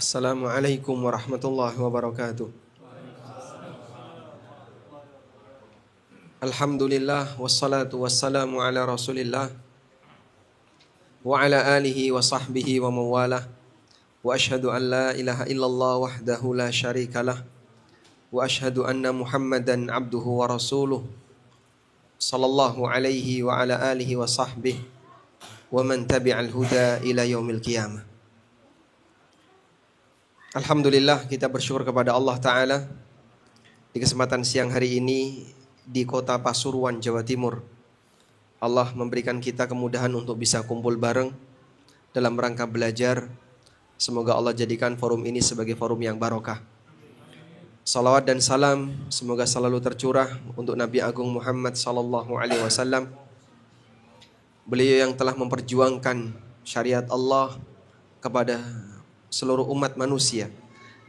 Assalamualaikum warahmatullahi wabarakatuh. Alhamdulillah wassalatu wassalamu ala Rasulillah wa ala alihi wa sahbihi wa mawalah. Wa ashhadu an la ilaha illallah wahdahu la syarikalah wa ashhadu anna Muhammadan abduhu wa rasuluh sallallahu alaihi wa ala alihi wa sahbihi wa man tabi'al huda ila yaumil qiyamah. Alhamdulillah, kita bersyukur kepada Allah Ta'ala di kesempatan siang hari ini di kota Pasuruan, Jawa Timur. Allah memberikan kita kemudahan untuk bisa kumpul bareng dalam rangka belajar. Semoga Allah jadikan forum ini sebagai forum yang barokah. Salawat dan salam semoga selalu tercurah untuk Nabi Agung Muhammad sallallahu alaihi wasallam. Beliau yang telah memperjuangkan syariat Allah kepada seluruh umat manusia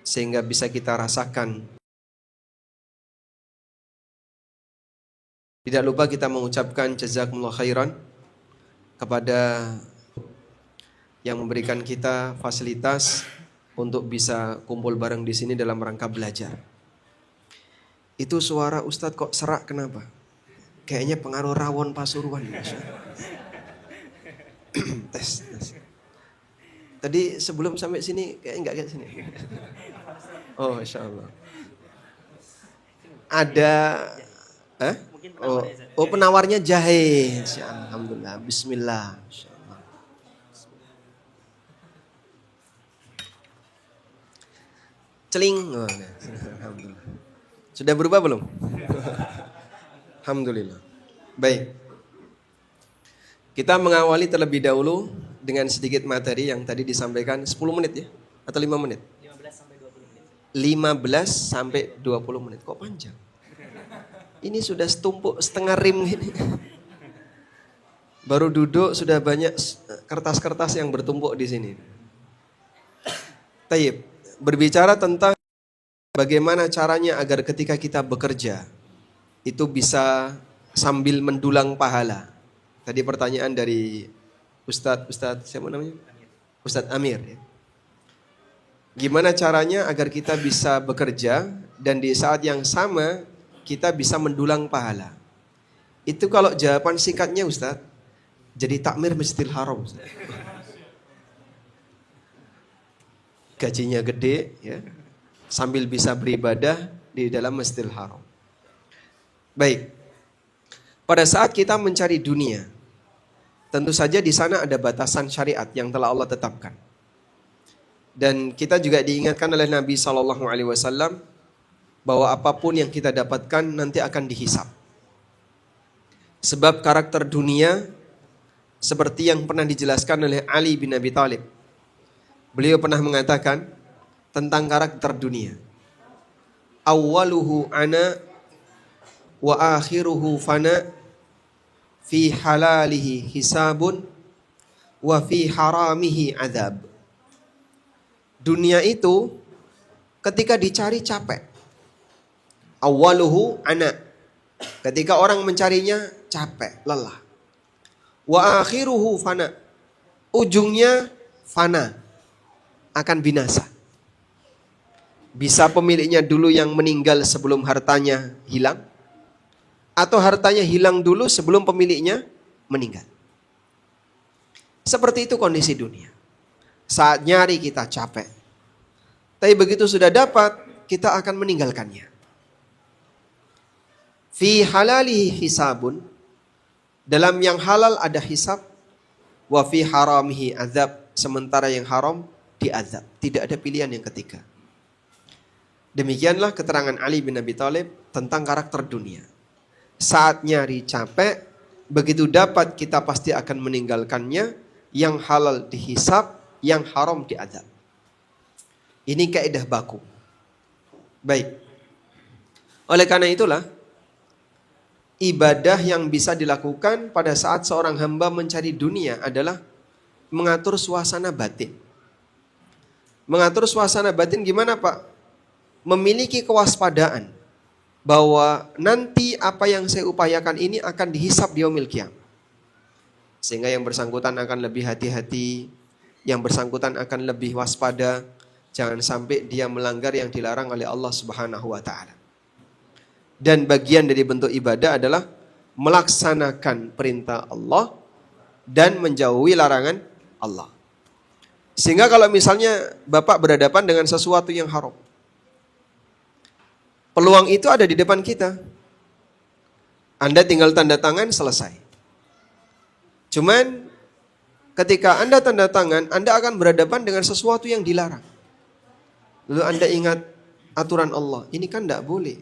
sehingga bisa kita rasakan. Tidak lupa kita mengucapkan jazakumullah khairan kepada yang memberikan kita fasilitas untuk bisa kumpul bareng di sini dalam rangka belajar. Itu suara Ustadz kok serak, kenapa? Kayaknya pengaruh rawon Pasuruan. Tes. Tadi sebelum sampai sini kayak enggak kayak sini. Oh, insya Allah. Ada, penawarnya jahe. Alhamdulillah. Bismillah. Celing. Oh, alhamdulillah. Sudah berubah belum? Alhamdulillah. Baik. Kita mengawali terlebih dahulu dengan sedikit materi yang tadi disampaikan 10 menit ya? Atau 5 menit? 15 sampai 20 menit. 15 sampai 20 menit. Kok panjang? Ini sudah setumpuk setengah rim ini. Baru duduk sudah banyak kertas-kertas yang bertumpuk di sini. Tayyib, berbicara tentang bagaimana caranya agar ketika kita bekerja itu bisa sambil mendulang pahala. Tadi pertanyaan dari Ustadz siapa namanya? Ustadz Amir. Ya. Gimana caranya agar kita bisa bekerja dan di saat yang sama kita bisa mendulang pahala? Itu kalau jawaban singkatnya Ustadz, jadi takmir Masjidil Haram. Ustadz. Gajinya gede, ya, sambil bisa beribadah di dalam Masjidil Haram. Baik, pada saat kita mencari dunia, tentu saja di sana ada batasan syariat yang telah Allah tetapkan. Dan kita juga diingatkan oleh Nabi SAW bahwa apapun yang kita dapatkan nanti akan dihisap. Sebab karakter dunia seperti yang pernah dijelaskan oleh Ali bin Abi Thalib. Beliau pernah mengatakan tentang karakter dunia. Awwaluhu ana wa akhiruhu fana. Fi halalihi hisabun wa fi haramihi adab. Dunia itu ketika dicari capek. Awwaluhu ana. Ketika orang mencarinya capek, lelah. Wa akhiruhu fana. Ujungnya fana. Akan binasa. Bisa pemiliknya dulu yang meninggal sebelum hartanya hilang. Atau hartanya hilang dulu sebelum pemiliknya meninggal. Seperti itu kondisi dunia. Saat nyari kita capek. Tapi begitu sudah dapat, kita akan meninggalkannya. Fi halalihi hisabun. Dalam yang halal ada hisab. Wa fi haramihi azab. Sementara yang haram diazab. Tidak ada pilihan yang ketiga. Demikianlah keterangan Ali bin Abi Thalib tentang karakter dunia. Saat nyari capek, begitu dapat kita pasti akan meninggalkannya. Yang halal dihisab, yang haram diazab. Ini kaidah baku. Baik. Oleh karena itulah, ibadah yang bisa dilakukan pada saat seorang hamba mencari dunia adalah mengatur suasana batin. Mengatur suasana batin gimana Pak? Memiliki kewaspadaan bahwa nanti apa yang saya upayakan ini akan dihisab di yaumil qiyamah. Sehingga yang bersangkutan akan lebih hati-hati, yang bersangkutan akan lebih waspada, Jangan sampai dia melanggar yang dilarang oleh Allah Subhanahu wa taala. Dan bagian dari bentuk ibadah adalah melaksanakan perintah Allah dan menjauhi larangan Allah. Sehingga kalau misalnya Bapak berhadapan dengan sesuatu yang haram, peluang itu ada di depan kita. Anda tinggal tanda tangan, selesai. Cuman ketika Anda tanda tangan, Anda akan berhadapan dengan sesuatu yang dilarang. Lalu Anda ingat aturan Allah, ini kan tidak boleh.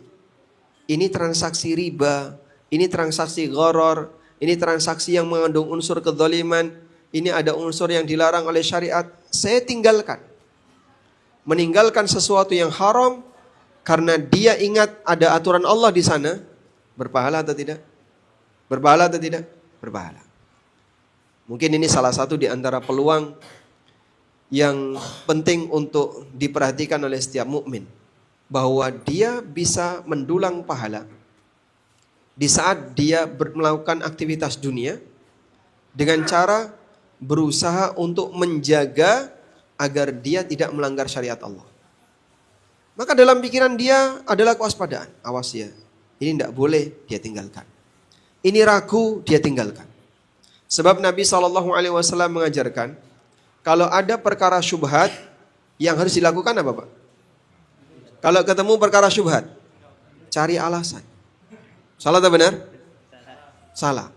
Ini transaksi riba, ini transaksi gharar, ini transaksi yang mengandung unsur kezaliman, ini ada unsur yang dilarang oleh syariat. Saya tinggalkan. Meninggalkan sesuatu yang haram karena dia ingat ada aturan Allah di sana, berpahala atau tidak? Berpahala atau tidak? Berpahala. Mungkin ini salah satu di antara peluang yang penting untuk diperhatikan oleh setiap mukmin, bahwa dia bisa mendulang pahala di saat dia melakukan aktivitas dunia dengan cara berusaha untuk menjaga agar dia tidak melanggar syariat Allah. Maka dalam pikiran dia adalah kewaspadaan. Awas ya, ini tidak boleh, dia tinggalkan. Ini ragu, dia tinggalkan. Sebab Nabi SAW mengajarkan, kalau ada perkara syubhat, yang harus dilakukan apa Pak? Kalau ketemu perkara syubhat, cari alasan. Salah atau benar? Salah.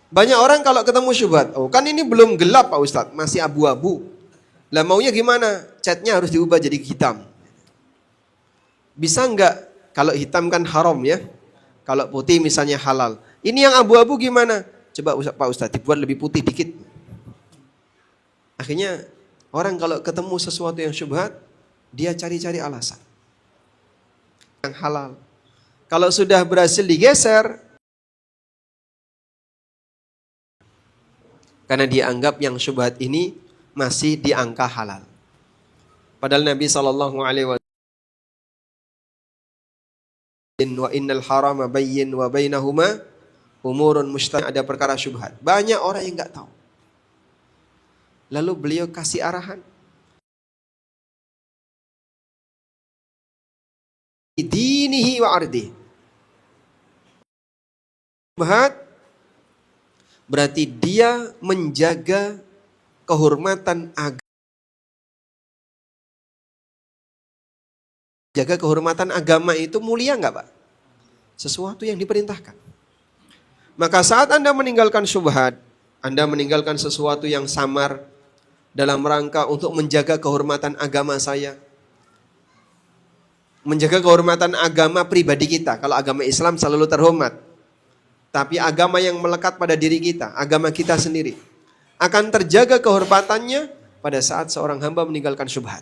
Banyak orang kalau ketemu syubhat, oh kan ini belum gelap Pak Ustadz, masih abu-abu. Lah maunya gimana? Catnya harus diubah jadi hitam. Bisa enggak? Kalau hitam kan haram ya. Kalau putih misalnya halal. Ini yang abu-abu gimana? Coba Pak Ustadz dibuat lebih putih dikit. Akhirnya orang kalau ketemu sesuatu yang syubhat, dia cari-cari alasan. Yang halal. Kalau sudah berhasil digeser, karena dia anggap yang syubhat ini masih di angka halal. Padahal Nabi SAW wa innal harama bayyin wa bainahuma umurun mustabih, ada perkara syubhat. Banyak orang yang enggak tahu. Lalu beliau kasih arahan. Dinihi wa ardi. Syubhat berarti dia menjaga kehormatan agama. Jaga kehormatan agama itu mulia enggak Pak? Sesuatu yang diperintahkan. Maka saat Anda meninggalkan syubhat, Anda meninggalkan sesuatu yang samar dalam rangka untuk menjaga kehormatan agama saya. Menjaga kehormatan agama pribadi kita. Kalau agama Islam selalu terhormat. Tapi agama yang melekat pada diri kita, agama kita sendiri, akan terjaga kehormatannya pada saat seorang hamba meninggalkan syubhat.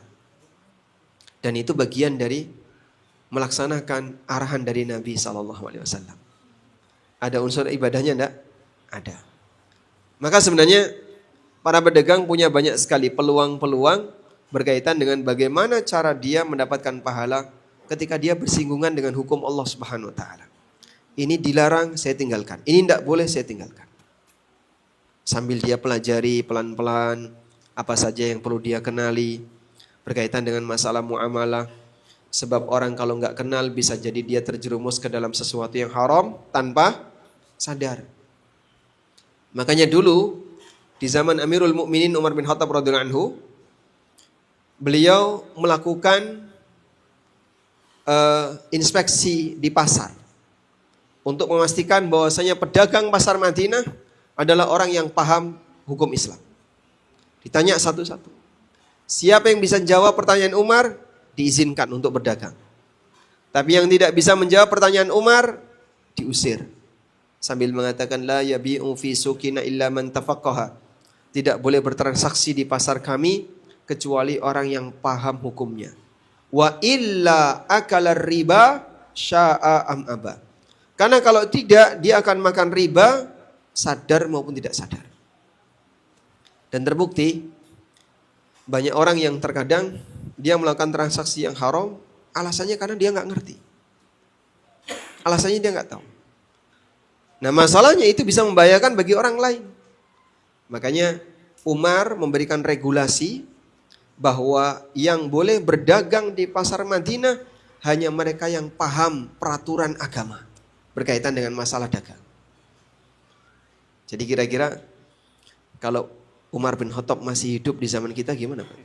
Dan itu bagian dari melaksanakan arahan dari Nabi SAW. Ada unsur ibadahnya enggak? Ada. Maka sebenarnya para pedagang punya banyak sekali peluang-peluang berkaitan dengan bagaimana cara dia mendapatkan pahala ketika dia bersinggungan dengan hukum Allah Subhanahu wa taala. Ini dilarang, saya tinggalkan. Ini tidak boleh, saya tinggalkan. Sambil dia pelajari pelan-pelan apa saja yang perlu dia kenali berkaitan dengan masalah muamalah. Sebab orang kalau nggak kenal bisa jadi dia terjerumus ke dalam sesuatu yang haram tanpa sadar. Makanya dulu di zaman Amirul Mukminin Umar bin Khattab radhiyallahu anhu, beliau melakukan inspeksi di pasar untuk memastikan bahwasanya pedagang pasar Madinah adalah orang yang paham hukum Islam. Ditanya satu-satu. Siapa yang bisa jawab pertanyaan Umar, diizinkan untuk berdagang. Tapi yang tidak bisa menjawab pertanyaan Umar, diusir. Sambil mengatakan, la yabi'u fi suqina illa man tafaqqaha. Tidak boleh bertransaksi di pasar kami, kecuali orang yang paham hukumnya. Wa illa akala riba sya'a am aba. Karena kalau tidak, dia akan makan riba, sadar maupun tidak sadar. Dan terbukti, banyak orang yang terkadang dia melakukan transaksi yang haram, alasannya karena dia nggak ngerti. Alasannya dia nggak tahu. Nah masalahnya itu bisa membahayakan bagi orang lain. Makanya Umar memberikan regulasi bahwa yang boleh berdagang di pasar Madinah hanya mereka yang paham peraturan agama berkaitan dengan masalah dagang. Jadi kira-kira kalau Umar bin Khattab masih hidup di zaman kita gimana Pak?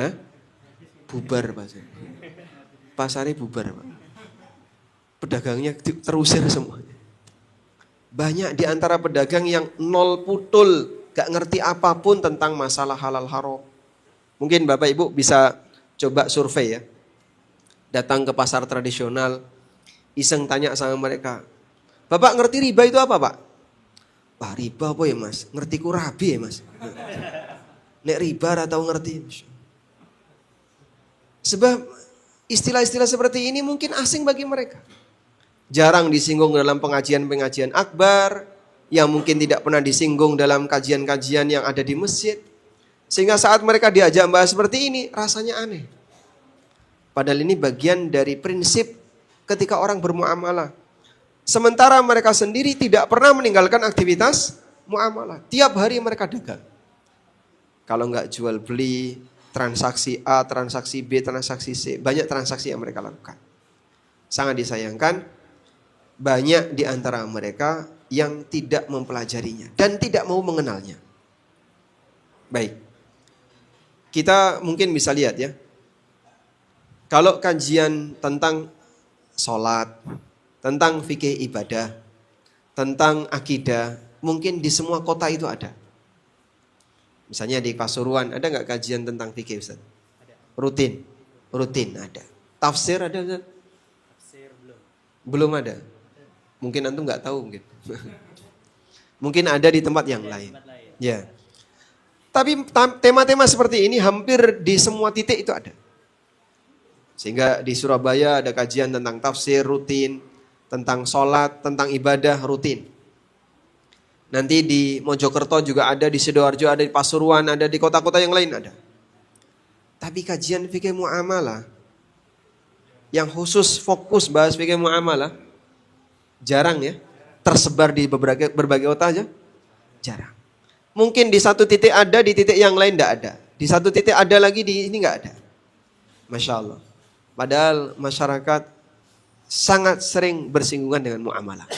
Hah? Bubar Pak. Pasarnya bubar Pak. Pedagangnya terusir semua. Banyak di antara pedagang yang nol putul, gak ngerti apapun tentang masalah halal haram. Mungkin Bapak Ibu bisa coba survei ya. Datang ke pasar tradisional, iseng tanya sama mereka, Bapak ngerti riba itu apa Pak? Pak riba apa ya Mas? Ngerti kurabi ya Mas? Nek riba atau ngerti? Sebab istilah-istilah seperti ini mungkin asing bagi mereka. Jarang disinggung dalam pengajian-pengajian akbar, yang mungkin tidak pernah disinggung dalam kajian-kajian yang ada di masjid. Sehingga saat mereka diajak bahas seperti ini, rasanya aneh. Padahal ini bagian dari prinsip ketika orang bermuamalah. Sementara mereka sendiri tidak pernah meninggalkan aktivitas muamalah. Tiap hari mereka dagang. Kalau nggak jual beli, transaksi A, transaksi B, transaksi C, banyak transaksi yang mereka lakukan. Sangat disayangkan, banyak di antara mereka yang tidak mempelajarinya dan tidak mau mengenalnya. Baik, kita mungkin bisa lihat ya, kalau kajian tentang sholat, tentang fikih ibadah, tentang akidah, mungkin di semua kota itu ada. Misalnya di Pasuruan, ada nggak kajian tentang fikih Ustaz? Rutin ada. Tafsir ada Ustaz? Tafsir belum ada. Mungkin antum nggak tahu mungkin. Mungkin ada di tempat yang lain. Ya. Tapi tema-tema seperti ini hampir di semua titik itu ada. Sehingga di Surabaya ada kajian tentang tafsir rutin, tentang sholat, tentang ibadah rutin. Nanti di Mojokerto juga ada, di Sidoarjo ada, di Pasuruan ada, di kota-kota yang lain ada. Tapi kajian fikih muamalah yang khusus fokus bahas fikih muamalah jarang ya, tersebar di berbagai kota aja, jarang. Mungkin di satu titik ada, di titik yang lain tidak ada. Di satu titik ada lagi, di ini nggak ada. Masya Allah. Padahal masyarakat sangat sering bersinggungan dengan muamalah.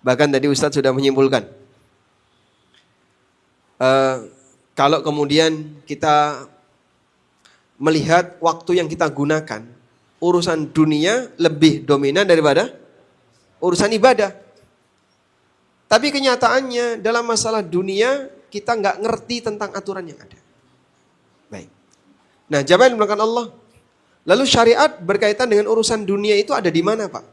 Bahkan tadi Ustadz sudah menyimpulkan. Kalau kemudian kita melihat waktu yang kita gunakan, urusan dunia lebih dominan daripada urusan ibadah. Tapi kenyataannya dalam masalah dunia kita nggak ngerti tentang aturan yang ada. Baik. Nah, jamaah yang dimuliakan Allah. Lalu syariat berkaitan dengan urusan dunia itu ada di mana, Pak?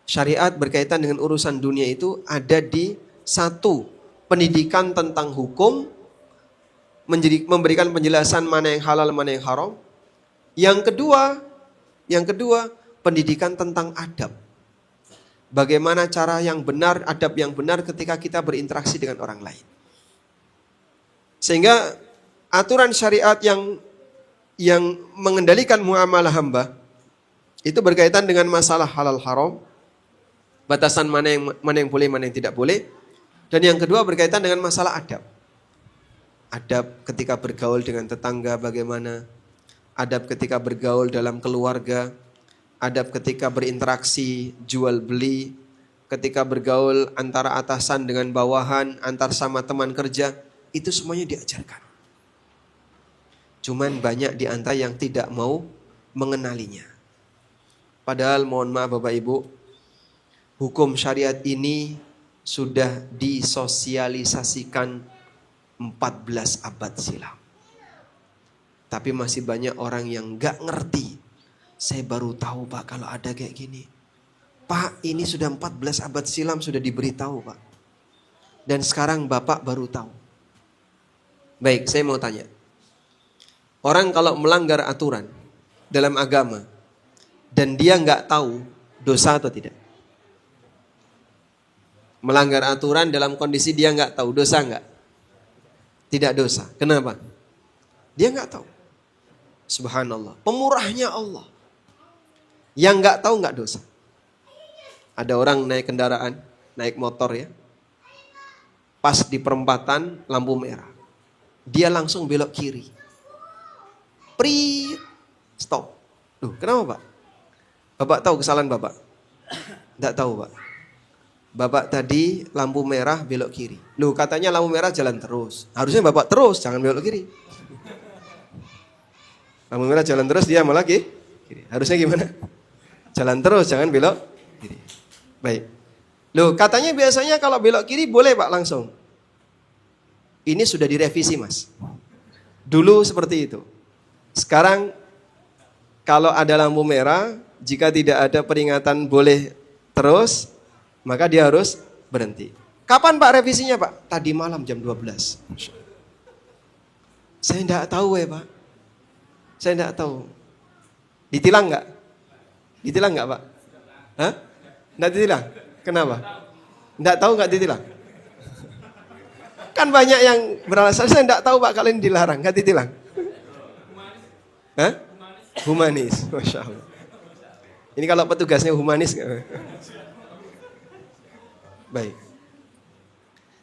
Syariat berkaitan dengan urusan dunia itu ada di satu, pendidikan tentang hukum, memberikan penjelasan mana yang halal, mana yang haram. Yang kedua, pendidikan tentang adab. Bagaimana cara yang benar, adab yang benar ketika kita berinteraksi dengan orang lain. Sehingga aturan syariat yang mengendalikan muamalah hamba itu berkaitan dengan masalah halal haram, batasan mana yang boleh, mana yang tidak boleh. Dan yang kedua berkaitan dengan masalah adab. Adab ketika bergaul dengan tetangga bagaimana, adab ketika bergaul dalam keluarga, adab ketika berinteraksi, jual beli, ketika bergaul antara atasan dengan bawahan, antar sama teman kerja, itu semuanya diajarkan. Cuman banyak di antara yang tidak mau mengenalinya. Padahal mohon maaf Bapak Ibu, hukum syariat ini sudah disosialisasikan 14 abad silam. Tapi masih banyak orang yang gak ngerti. Saya baru tahu Pak kalau ada kayak gini. Pak, ini sudah 14 abad silam sudah diberitahu Pak. Dan sekarang Bapak baru tahu. Baik, saya mau tanya. Orang kalau melanggar aturan dalam agama dan dia nggak tahu, dosa atau tidak? Melanggar aturan dalam kondisi dia nggak tahu, dosa nggak? Tidak dosa. Kenapa? Dia nggak tahu. Subhanallah. Pemurahnya Allah. Yang nggak tahu nggak dosa. Ada orang naik kendaraan, naik motor ya. Pas di perempatan lampu merah. dia langsung belok kiri. Stop. Loh, kenapa Pak? Bapak tahu kesalahan Bapak? Tidak tahu Pak. Bapak tadi lampu merah belok kiri. Loh, katanya lampu merah jalan terus. Harusnya Bapak terus, jangan belok kiri. Lampu merah jalan terus, dia malah kiri. Harusnya gimana? Jalan terus, jangan belok kiri. Baik. Loh, katanya biasanya kalau belok kiri boleh Pak langsung. Ini sudah direvisi Mas. Dulu seperti itu. Sekarang kalau ada lampu merah, jika tidak ada peringatan boleh terus, maka dia harus berhenti. Kapan Pak revisinya Pak? Tadi malam jam 12. Saya tidak tahu ya Pak. Saya tidak tahu. Ditilang nggak? Ditilang nggak Pak? Hah? Nggak ditilang? Kenapa? Nggak tahu nggak ditilang? Kan banyak yang beralasan saya tidak tahu Pak kalian dilarang, nggak ditilang. Hah? Humanis, Masya Allah. Ini kalau petugasnya humanis. Baik.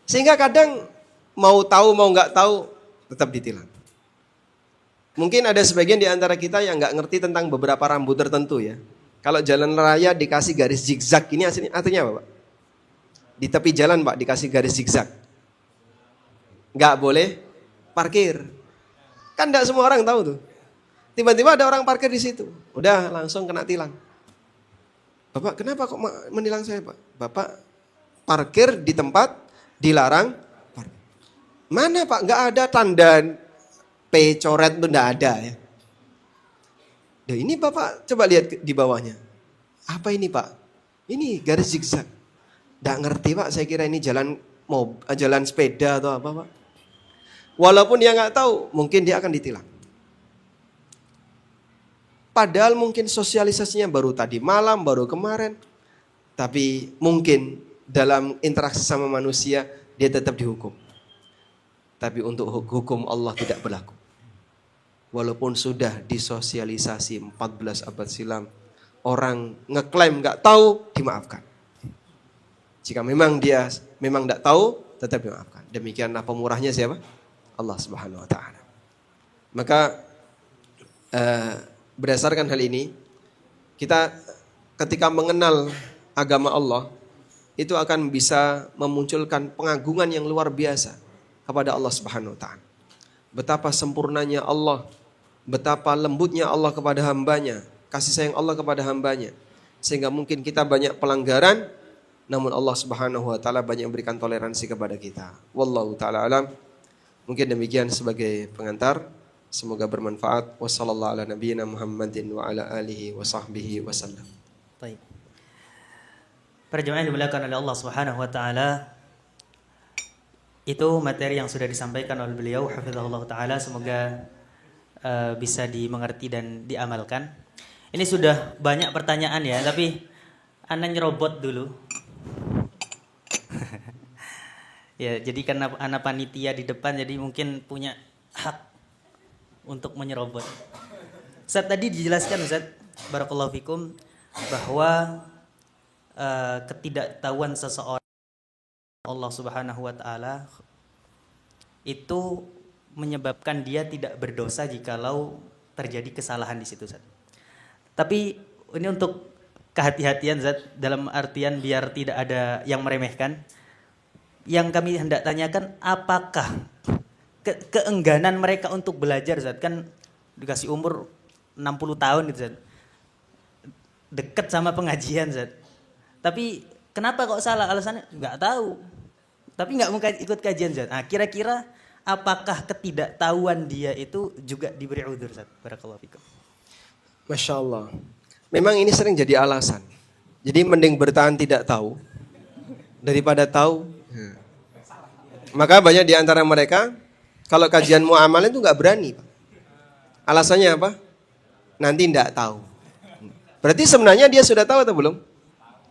Sehingga kadang mau tahu mau nggak tahu tetap ditilang. Mungkin ada sebagian di antara kita yang nggak ngerti tentang beberapa rambu tertentu ya. Kalau jalan raya dikasih garis zigzag, ini artinya apa Pak? Di tepi jalan Pak dikasih garis zigzag. Nggak boleh parkir. Kan nggak semua orang tahu tuh. Tiba-tiba ada orang parkir di situ. Udah langsung kena tilang. Bapak kenapa kok menilang saya Pak? Bapak parkir di tempat dilarang parkir. Mana Pak? Nggak ada tanda P coret itu nggak ada ya. Nah, ini Bapak coba lihat di bawahnya. Apa ini Pak? Ini garis zigzag. Nggak ngerti Pak, saya kira ini jalan sepeda atau apa Pak. Walaupun dia nggak tahu, mungkin dia akan ditilang. Padahal mungkin sosialisasinya baru tadi malam, baru kemarin. Tapi mungkin dalam interaksi sama manusia, dia tetap dihukum. Tapi untuk hukum Allah tidak berlaku. Walaupun sudah disosialisasi 14 abad silam, orang ngeklaim nggak tahu, dimaafkan. Jika memang dia memang nggak tahu, tetap dimaafkan. Demikianlah pemurahnya siapa? Allah Subhanahu Wa Taala. Maka berdasarkan hal ini, kita ketika mengenal agama Allah, itu akan bisa memunculkan pengagungan yang luar biasa kepada Allah Subhanahu Wa Taala. Betapa sempurnanya Allah, betapa lembutnya Allah kepada hambanya, kasih sayang Allah kepada hambanya. Sehingga mungkin kita banyak pelanggaran, namun Allah Subhanahu Wa Taala banyak memberikan toleransi kepada kita. Wallahu ta'ala alam. Mungkin demikian sebagai pengantar. Semoga bermanfaat. Wassallallahu ala nabiyyina Muhammadin wa ala alihi wa sahbihi wasallam. Baik. Para jemaah yang dimuliakan oleh Allah Subhanahu wa taala, itu materi yang sudah disampaikan oleh beliau hafizahullah taala, semoga bisa dimengerti dan diamalkan. Ini sudah banyak pertanyaan ya, tapi ana nyerobot dulu. Ya, jadi karena ana panitia di depan, jadi mungkin punya hak untuk menyerobot. Ustaz, tadi dijelaskan Ustaz, barakallahu fikum, bahwa ketidaktahuan seseorang Allah Subhanahu wa taala itu menyebabkan dia tidak berdosa jikalau terjadi kesalahan di situ, Ustaz. Tapi ini untuk kehati-hatian, Ustaz, dalam artian biar tidak ada yang meremehkan. Yang kami hendak tanyakan, apakah keengganan mereka untuk belajar, Ustaz, kan dikasih umur 60 tahun gitu, Ustaz. Dekat sama pengajian, Ustaz. Tapi kenapa kok salah? Alasannya nggak tahu. Tapi nggak mau ikut kajian, Ustaz. Nah, kira-kira apakah ketidaktahuan dia itu juga diberi udzur, Ustaz? Barakallahu fikum. Masya Allah. Memang ini sering jadi alasan. Jadi mending bertahan tidak tahu daripada tahu. Maka banyak di antara mereka kalau kajian muamalah itu nggak berani. Alasannya apa? Nanti nggak tahu. Berarti sebenarnya dia sudah tahu atau belum?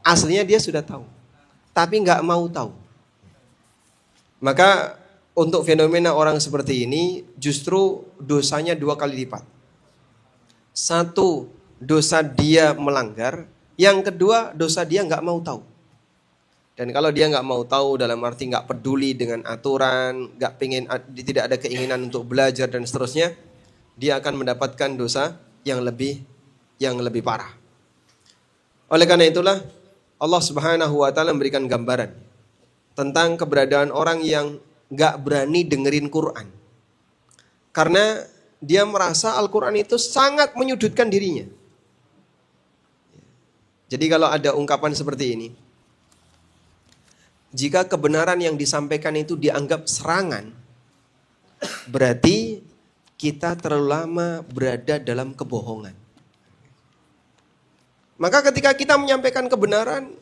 Aslinya dia sudah tahu, tapi nggak mau tahu. Maka untuk fenomena orang seperti ini justru dosanya 2 kali lipat. Satu, dosa dia melanggar. Yang kedua, dosa dia nggak mau tahu. Dan kalau dia nggak mau tahu, dalam arti nggak peduli dengan aturan, nggak pengen, tidak ada keinginan untuk belajar dan seterusnya, dia akan mendapatkan dosa yang lebih parah. Oleh karena itulah Allah Subhanahu wa taala memberikan gambaran tentang keberadaan orang yang nggak berani dengerin Quran. Karena dia merasa Al-Quran itu sangat menyudutkan dirinya. Jadi kalau ada ungkapan seperti ini, jika kebenaran yang disampaikan itu dianggap serangan, berarti kita terlalu lama berada dalam kebohongan. Maka ketika kita menyampaikan kebenaran,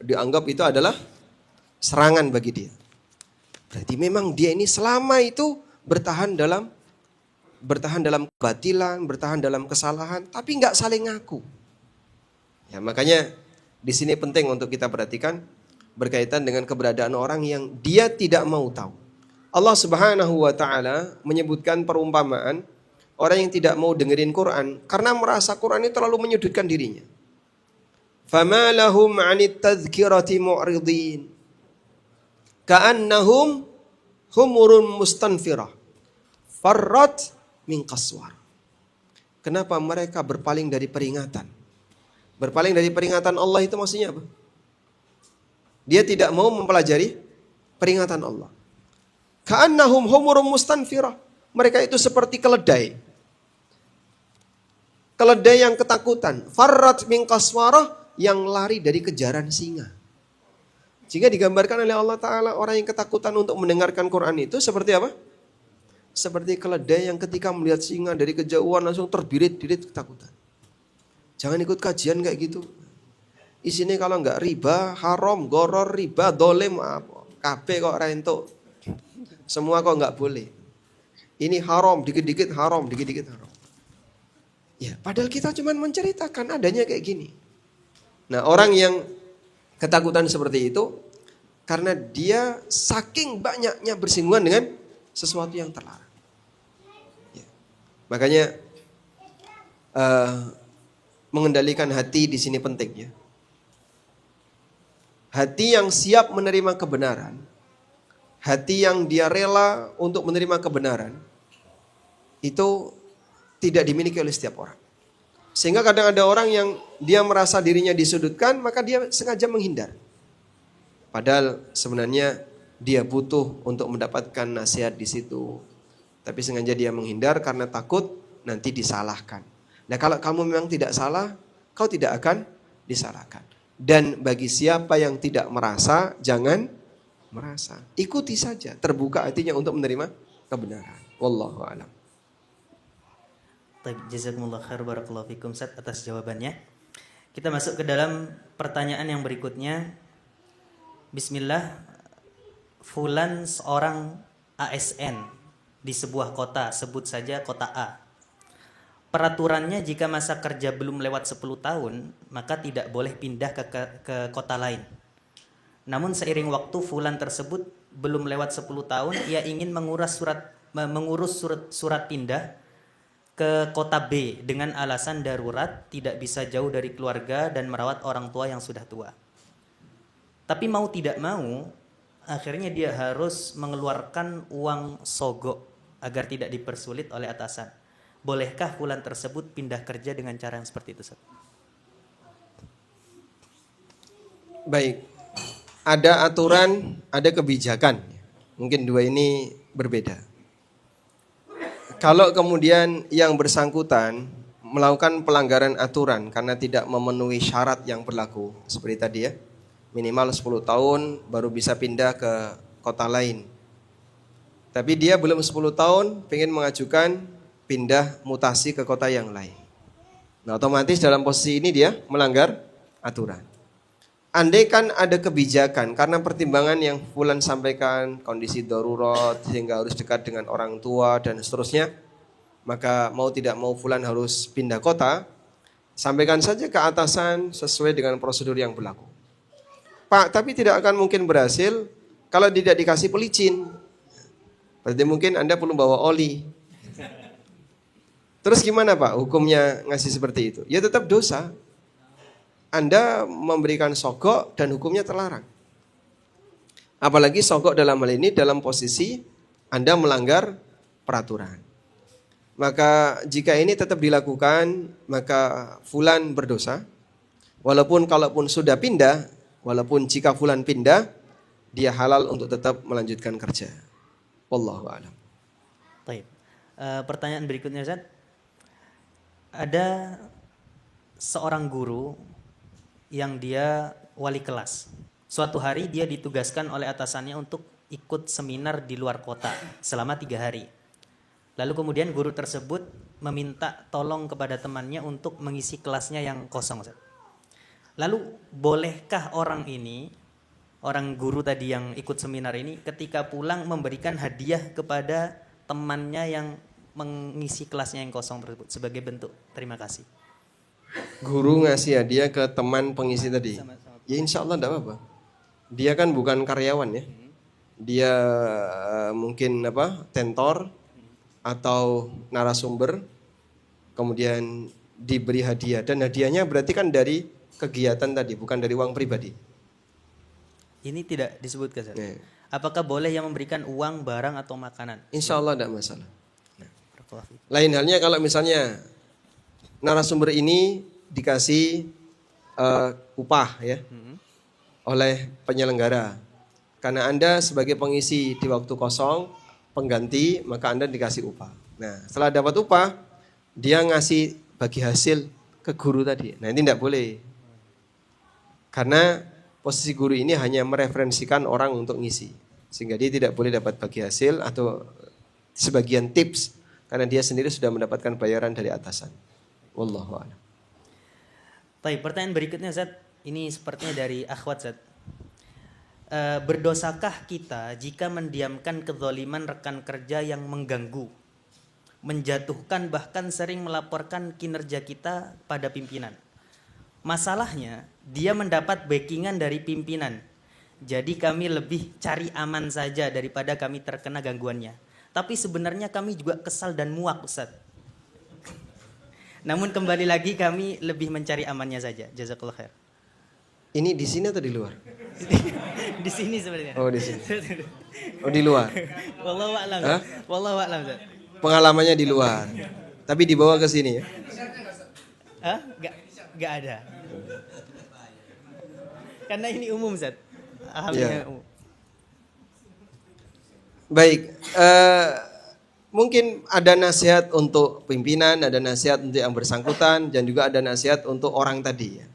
dianggap itu adalah serangan bagi dia. Berarti memang dia ini selama itu bertahan dalam kebatilan, bertahan dalam kesalahan, tapi nggak saling ngaku. Ya, makanya di sini penting untuk kita perhatikan berkaitan dengan keberadaan orang yang dia tidak mau tahu. Allah Subhanahu wa taala menyebutkan perumpamaan orang yang tidak mau dengerin Quran karena merasa Quran ini terlalu menyudutkan dirinya. Fama lahum 'anit tadhkirati mu'ridin ka'annahum humurun mustanfirah farrat min qaswar. Kenapa mereka berpaling dari peringatan? Berpaling dari peringatan Allah itu maksudnya apa? Dia tidak mau mempelajari peringatan Allah. Ka'annahum humurum mustanfirah. Mereka itu seperti keledai. Keledai yang ketakutan. Farrat min qaswarah, yang lari dari kejaran singa. Jika digambarkan oleh Allah Ta'ala orang yang ketakutan untuk mendengarkan Quran itu seperti apa? Seperti keledai yang ketika melihat singa dari kejauhan langsung terbirit-birit ketakutan. Jangan ikut kajian kayak gitu. Isinya kalau enggak riba, haram, goror, riba, dolim, kabeh kok rento. Semua kok enggak boleh. Ini haram, dikit-dikit haram, dikit-dikit haram. Ya, padahal kita cuma menceritakan adanya kayak gini. Nah, orang yang ketakutan seperti itu karena dia saking banyaknya bersinggungan dengan sesuatu yang terlarang. Ya. Makanya mengendalikan hati di sini penting ya. Hati yang siap menerima kebenaran, hati yang dia rela untuk menerima kebenaran, itu tidak dimiliki oleh setiap orang. Sehingga kadang ada orang yang dia merasa dirinya disudutkan, maka dia sengaja menghindar. Padahal sebenarnya dia butuh untuk mendapatkan nasihat di situ. Tapi sengaja dia menghindar karena takut nanti disalahkan. Nah, kalau kamu memang tidak salah, kau tidak akan disalahkan. Dan bagi siapa yang tidak merasa, jangan merasa. Ikuti saja, terbuka hatinya untuk menerima kebenaran. Wallahu a'lam. Jazakumullah khair, barakallahu fikum Ustaz atas jawabannya. Kita masuk ke dalam pertanyaan yang berikutnya. Bismillah. Fulan seorang ASN di sebuah kota, sebut saja kota A. Peraturannya jika masa kerja belum lewat 10 tahun, maka tidak boleh pindah ke kota lain. Namun seiring waktu fulan tersebut belum lewat 10 tahun, ia ingin mengurus surat pindah ke kota B dengan alasan darurat, tidak bisa jauh dari keluarga dan merawat orang tua yang sudah tua. Tapi mau tidak mau, akhirnya dia harus mengeluarkan uang sogok agar tidak dipersulit oleh atasan. Bolehkah fulan tersebut pindah kerja dengan cara yang seperti itu, Ustaz? Baik. Ada aturan, ada kebijakan. Mungkin dua ini berbeda. Kalau kemudian yang bersangkutan melakukan pelanggaran aturan karena tidak memenuhi syarat yang berlaku, seperti tadi ya, minimal 10 tahun baru bisa pindah ke kota lain. Tapi dia belum 10 tahun pengen mengajukan pindah mutasi ke kota yang lain. Nah, otomatis dalam posisi ini dia melanggar aturan. Andai kan ada kebijakan karena pertimbangan yang fulan sampaikan, kondisi darurat sehingga harus dekat dengan orang tua dan seterusnya, maka mau tidak mau fulan harus pindah kota, sampaikan saja ke atasan sesuai dengan prosedur yang berlaku. Pak, tapi tidak akan mungkin berhasil kalau tidak dikasih pelicin. Berarti mungkin Anda perlu bawa oli. Terus gimana Pak hukumnya ngasih seperti itu? Ya tetap dosa. Anda memberikan sogok dan hukumnya terlarang. Apalagi sogok dalam hal ini dalam posisi Anda melanggar peraturan. Maka jika ini tetap dilakukan, maka fulan berdosa. Walaupun kalaupun sudah pindah, walaupun jika fulan pindah, dia halal untuk tetap melanjutkan kerja. Wallahu a'lam. Baik. Pertanyaan berikutnya, Ustaz. Ada seorang guru yang dia wali kelas. Suatu hari dia ditugaskan oleh atasannya untuk ikut seminar di luar kota selama 3 hari. Lalu kemudian guru tersebut meminta tolong kepada temannya untuk mengisi kelasnya yang kosong, Ustaz. Lalu bolehkah orang guru tadi yang ikut seminar ini ketika pulang memberikan hadiah kepada temannya yang mengisi kelasnya yang kosong tersebut sebagai bentuk terima kasih? Guru ngasih hadiah ke teman pengisi tadi. Ya insya Allah tidak apa-apa. Dia kan bukan karyawan ya. Dia mungkin tentor atau narasumber, kemudian diberi hadiah, dan hadiahnya berarti kan dari kegiatan tadi, bukan dari uang pribadi. Ini tidak disebutkan, Ustaz. Nah. Apakah boleh yang memberikan uang, barang atau makanan? Insya Allah tidak masalah. Lain halnya kalau misalnya narasumber ini dikasih upah ya oleh penyelenggara. Karena Anda sebagai pengisi di waktu kosong, pengganti, maka Anda dikasih upah. Nah, setelah dapat upah, dia ngasih bagi hasil ke guru tadi. Nah, ini tidak boleh. Karena posisi guru ini hanya mereferensikan orang untuk ngisi. Sehingga dia tidak boleh dapat bagi hasil atau sebagian tips. Karena dia sendiri sudah mendapatkan bayaran dari atasan. Wallahu a'lam. Baik, pertanyaan berikutnya, Zat. Ini sepertinya dari akhwat, Zat. Berdosakah kita jika mendiamkan kezaliman rekan kerja yang mengganggu, menjatuhkan, bahkan sering melaporkan kinerja kita pada pimpinan? Masalahnya, dia mendapat backingan dari pimpinan. Jadi kami lebih cari aman saja daripada kami terkena gangguannya. Tapi sebenarnya kami juga kesal dan muak, Ustaz. Namun kembali lagi kami lebih mencari amannya saja. Jazakallah khair. Ini di sini atau di luar? Di sini sebenarnya. Oh, di sini. Oh, di luar. Wallahu a'lam. Wallahu a'lam, Ustaz. Pengalamannya di luar. Tapi dibawa ke sini ya. Hah? Enggak ada. Karena ini umum, Ustaz. Alhamdulillah umum. Baik, mungkin ada nasihat untuk pimpinan, ada nasihat untuk yang bersangkutan, dan juga ada nasihat untuk orang tadi ya.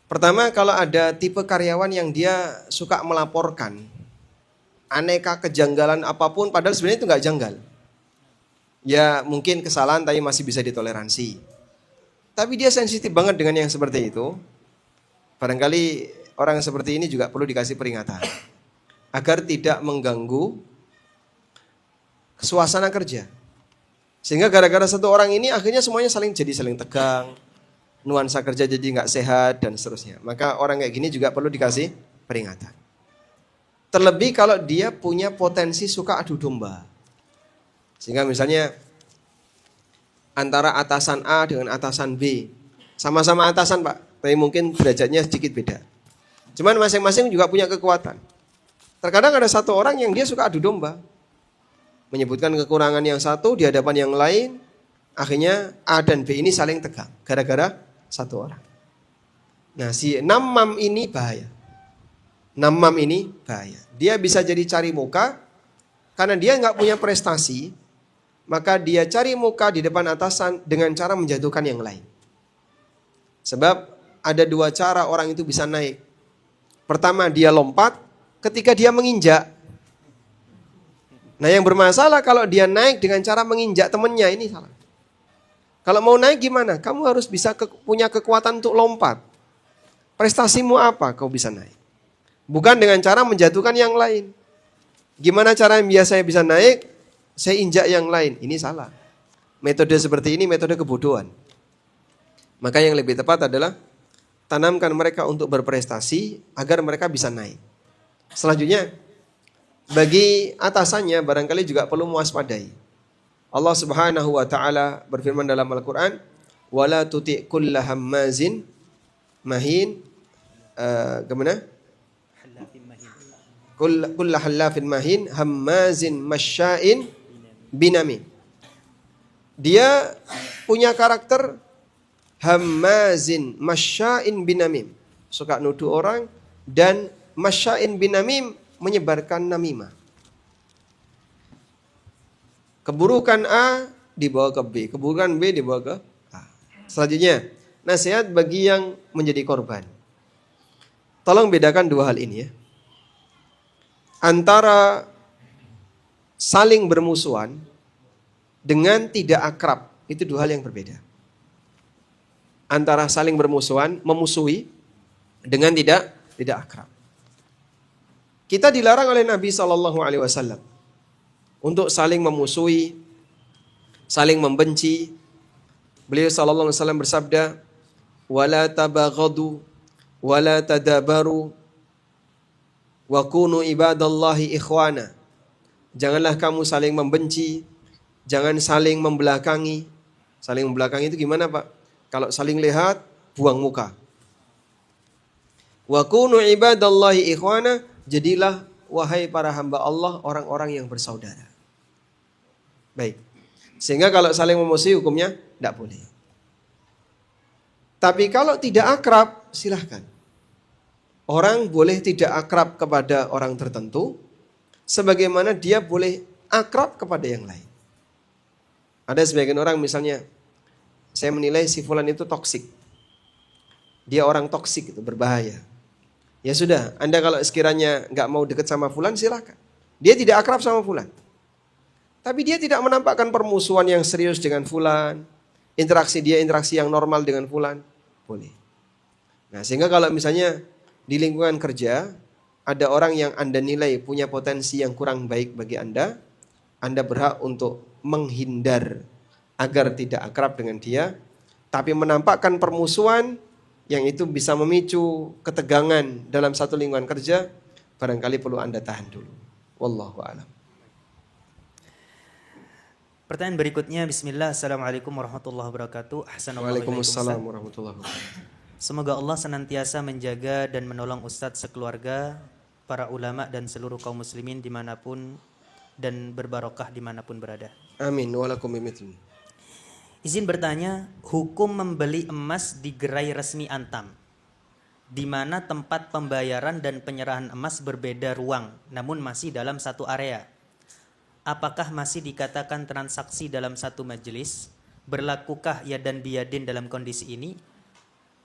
Pertama, kalau ada tipe karyawan yang dia suka melaporkan aneka kejanggalan apapun, padahal sebenarnya itu nggak janggal. Ya mungkin kesalahan tapi masih bisa ditoleransi. Tapi dia sensitif banget dengan yang seperti itu. Barangkali orang seperti ini juga perlu dikasih peringatan agar tidak mengganggu suasana kerja. Sehingga gara-gara satu orang ini akhirnya semuanya saling tegang, nuansa kerja jadi nggak sehat dan seterusnya. Maka orang kayak gini juga perlu dikasih peringatan. Terlebih kalau dia punya potensi suka adu domba. Sehingga misalnya antara atasan A dengan atasan B, sama-sama atasan Pak, tapi mungkin derajatnya sedikit beda. Cuman masing-masing juga punya kekuatan. Terkadang ada satu orang yang dia suka adu domba, menyebutkan kekurangan yang satu di hadapan yang lain, akhirnya A dan B ini saling tegang gara-gara satu orang. Nah, si namam ini bahaya. Namam ini bahaya. Dia bisa jadi cari muka karena dia nggak punya prestasi, maka dia cari muka di depan atasan dengan cara menjatuhkan yang lain. Sebab ada dua cara orang itu bisa naik. Pertama, dia lompat ketika dia menginjak. Nah, yang bermasalah kalau dia naik dengan cara menginjak temannya, ini salah. Kalau mau naik gimana? Kamu harus bisa punya kekuatan untuk lompat. Prestasimu apa kau bisa naik? Bukan dengan cara menjatuhkan yang lain. Gimana cara yang biasa bisa naik? Saya injak yang lain. Ini salah. Metode seperti ini metode kebodohan. Maka yang lebih tepat adalah tanamkan mereka untuk berprestasi agar mereka bisa naik. Selanjutnya, bagi atasannya barangkali juga perlu mewaspadai. Allah Subhanahu wa taala berfirman dalam Al-Qur'an, "Wala tuti' kulla hammazin mahin." Kemana? Kullu halafin mahin hammazin masya'in binamim. Dia punya karakter hammazin masya'in binamim, suka nuduh orang, dan masya'in binamim, menyebarkan namimah. Keburukan A dibawa ke B, keburukan B dibawa ke A. Selanjutnya, nasihat bagi yang menjadi korban. Tolong bedakan dua hal ini ya. Antara saling bermusuhan dengan tidak akrab, itu dua hal yang berbeda. Antara saling bermusuhan, memusuhi, dengan tidak akrab. Kita dilarang oleh Nabi SAW untuk saling memusuhi, saling membenci. Beliau SAW bersabda, "Wala tabaghadu, wala tadabaru, wa kunu ibadallahi ikhwana." Janganlah kamu saling membenci, jangan saling membelakangi. Saling membelakangi itu gimana, Pak? Kalau saling lihat, buang muka. Wa kunu ibadallahi ikhwana, jadilah wahai para hamba Allah orang-orang yang bersaudara. Baik. Sehingga kalau saling memusuhi hukumnya tidak boleh. Tapi kalau tidak akrab, silahkan. Orang boleh tidak akrab kepada orang tertentu, sebagaimana dia boleh akrab kepada yang lain. Ada sebagian orang misalnya, saya menilai si fulan itu toksik. Dia orang toksik itu berbahaya. Ya sudah, Anda kalau sekiranya nggak mau dekat sama fulan, silahkan. Dia tidak akrab sama fulan. Tapi dia tidak menampakkan permusuhan yang serius dengan fulan. Interaksi yang normal dengan fulan. Boleh. Nah, sehingga kalau misalnya di lingkungan kerja, ada orang yang Anda nilai punya potensi yang kurang baik bagi Anda berhak untuk menghindar agar tidak akrab dengan dia. Tapi menampakkan permusuhan yang itu bisa memicu ketegangan dalam satu lingkungan kerja, barangkali perlu Anda tahan dulu. Wallahu a'lam. Pertanyaan berikutnya, bismillah, assalamualaikum warahmatullahi wabarakatuh. Waalaikumsalam warahmatullahi wabarakatuh. Semoga Allah senantiasa menjaga dan menolong Ustadz sekeluarga, para ulama dan seluruh kaum muslimin dimanapun dan berbarokah dimanapun berada. Amin. Walakum bimithli. Izin bertanya, hukum membeli emas di gerai resmi Antam, di mana tempat pembayaran dan penyerahan emas berbeda ruang, namun masih dalam satu area. Apakah masih dikatakan transaksi dalam satu majelis? Berlakukah yadan biyadin dalam kondisi ini?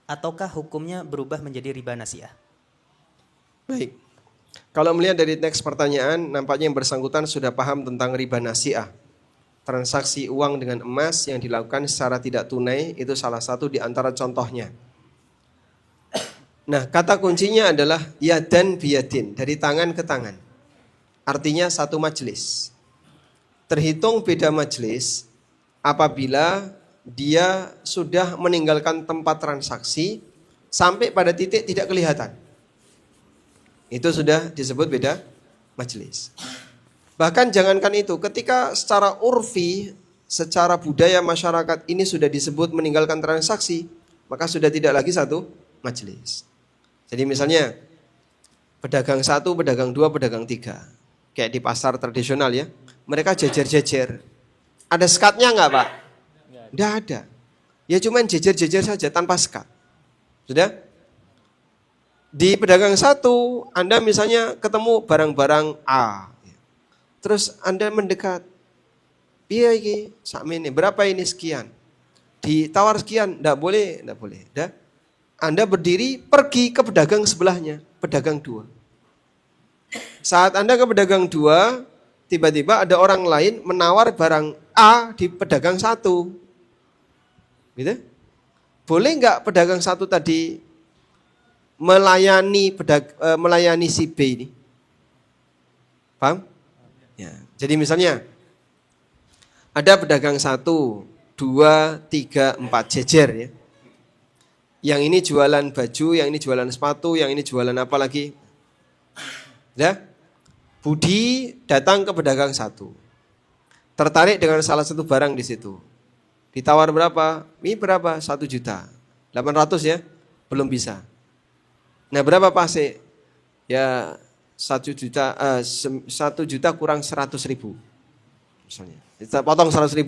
Ataukah hukumnya berubah menjadi riba nasiah? Baik. Kalau melihat dari teks pertanyaan, nampaknya yang bersangkutan sudah paham tentang riba nasiah. Transaksi uang dengan emas yang dilakukan secara tidak tunai, itu salah satu di antara contohnya. Nah, kata kuncinya adalah yadan biyadin, dari tangan ke tangan. Artinya satu majelis. Terhitung beda majelis apabila dia sudah meninggalkan tempat transaksi sampai pada titik tidak kelihatan. Itu sudah disebut beda majelis. Bahkan jangankan itu, ketika secara urfi, secara budaya masyarakat ini sudah disebut meninggalkan transaksi, maka sudah tidak lagi satu majelis. Jadi misalnya pedagang 1, pedagang 2, pedagang 3. Kayak di pasar tradisional ya. Mereka jejer-jejer. Ada sekatnya enggak, Pak? Enggak ada. Ya cuman jejer-jejer saja tanpa sekat. Sudah? Di pedagang 1, Anda misalnya ketemu barang-barang A. Terus Anda mendekat. Iya ini, sakmene, berapa ini sekian? Ditawar sekian, enggak boleh, enggak boleh. Dah. Anda berdiri pergi ke pedagang sebelahnya, pedagang 2. Saat Anda ke pedagang 2, tiba-tiba ada orang lain menawar barang A di pedagang 1. Gitu? Boleh enggak pedagang 1 tadi melayani si B ini? Paham? Ya. Jadi misalnya ada pedagang 1, 2, 3, 4 jejer ya. Yang ini jualan baju, yang ini jualan sepatu, yang ini jualan apa lagi? Ya. Budi datang ke pedagang 1. Tertarik dengan salah satu barang di situ. Ditawar berapa? Ini berapa? 1 juta. 800 ya? Belum bisa. Nah berapa pasik? Ya 1 juta kurang 100.000 misalnya. Kita potong 100.000.